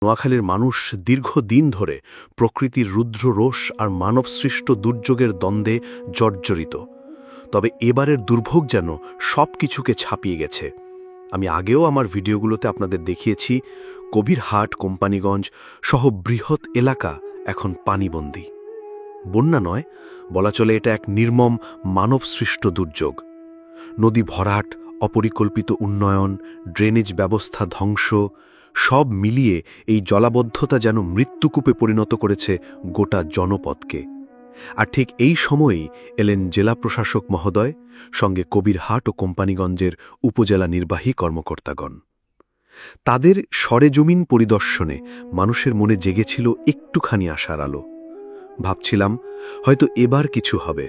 নোয়াখালীর মানুষ দীর্ঘদিন ধরে প্রকৃতির রুদ্র রোষ আর মানবসৃষ্ট দুর্যোগের দ্বন্দ্বে জর্জরিত। তবে এবারের দুর্ভোগ যেন সব কিছুকে ছাপিয়ে গেছে। আমি আগেও আমার ভিডিওগুলোতে আপনাদের দেখিয়েছি, কবিরহাট, কোম্পানিগঞ্জ সহ বৃহৎ এলাকা এখন পানিবন্দী। বন্যা নয়, বলা চলে এটা এক নির্মম মানবসৃষ্ট দুর্যোগ। নদী ভরাট, অপরিকল্পিত উন্নয়ন, ড্রেনেজ ব্যবস্থা ধ্বংস, সব মিলিয়ে এই জলাবদ্ধতা যেন মৃত্যুকূপে পরিণত করেছে গোটা জনপদকে। আর ঠিক এই সময়েই এলেন জেলা প্রশাসক মহোদয়, সঙ্গে কবিরহাট ও কোম্পানিগঞ্জের উপজেলা নির্বাহী কর্মকর্তাগণ। তাদের সরেজমিন পরিদর্শনে মানুষের মনে জেগেছিল একটুখানি আশার আলো। ভাবছিলাম, হয়তো এবার কিছু হবে,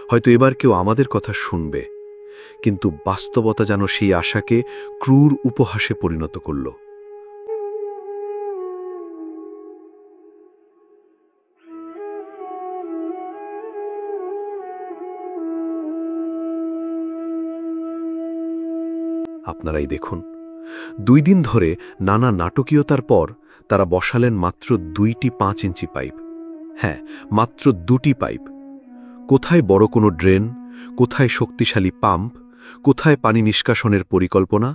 হয়তো এবার কেউ আমাদের কথা শুনবে। কিন্তু বাস্তবতা যেন সেই আশাকে ক্রূর উপহাসে পরিণত করল। আপনারাই দেখুন, 2 দিন ধরে নানা নাটকীয়তার পর তারা বসালেন মাত্র 2টি 5 ইঞ্চি পাইপ। হ্যাঁ, মাত্র 2টি পাইপ। কোথায় বড় কোনো ড্রেন, কোথায় শক্তিশালী পাম্প, কোথায় পানি নিষ্কাশনের পরিকল্পনা?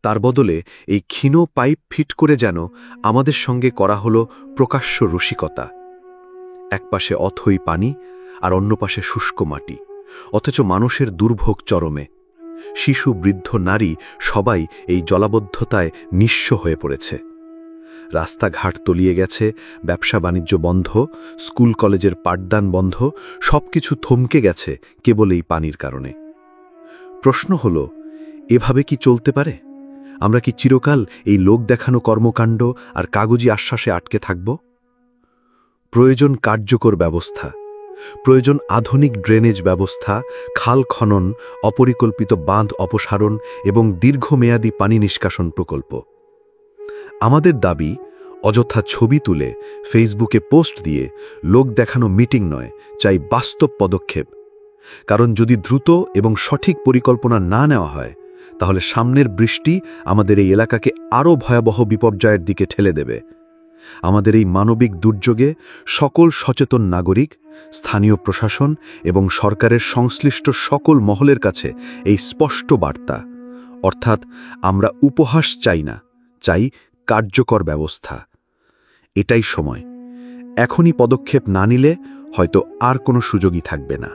তার বদলে এই ক্ষীণ পাইপ ফিট করে যেন আমাদের সঙ্গে করা হলো প্রকাশ্য রসিকতা। একপাশে অথই পানি আর অন্য পাশে শুষ্ক মাটি, অথচ মানুষের দুর্ভোগ চরমে। শিশু, বৃদ্ধ, নারী সবাই এই জলাবদ্ধতায় নিঃস্ব হয়ে পড়েছে। রাস্তাঘাট তলিয়ে গেছে, ব্যবসা বাণিজ্য বন্ধ, স্কুল কলেজের পাঠদান বন্ধ, সবকিছু থমকে গেছে কেবল এই পানির কারণে। প্রশ্ন হল, এভাবে কি চলতে পারে? আমরা কি চিরকাল এই লোক দেখানো কর্মকাণ্ড আর কাগজি আশ্বাসে আটকে থাকব? প্রয়োজন কার্যকর ব্যবস্থা, প্রয়োজন আধুনিক ড্রেনেজ ব্যবস্থা, খাল খনন, অপরিকল্পিত বাঁধ অপসারণ এবং দীর্ঘমেয়াদী পানি নিষ্কাশন প্রকল্প। আমাদের দাবি, অযথা ছবি তুলে ফেসবুকে পোস্ট দিয়ে লোক দেখানো মিটিং নয়, চাই বাস্তব পদক্ষেপ। কারণ যদি দ্রুত এবং সঠিক পরিকল্পনা না নেওয়া হয়, তাহলে সামনের বৃষ্টি আমাদের এই এলাকাকে আরও ভয়াবহ বিপর্যয়ের দিকে ঠেলে দেবে। আমাদের এই মানবিক দুর্যোগে সকল সচেতন নাগরিক, স্থানীয় প্রশাসন এবং সরকারের সংশ্লিষ্ট সকল মহলের কাছে এই স্পষ্ট বার্তা, অর্থাৎ আমরা উপহাস চাই না, চাই কার্যকর ব্যবস্থা। এটাই সময়। এখনই পদক্ষেপ না নিলে হয়তো আর কোনো সুযোগই থাকবে না।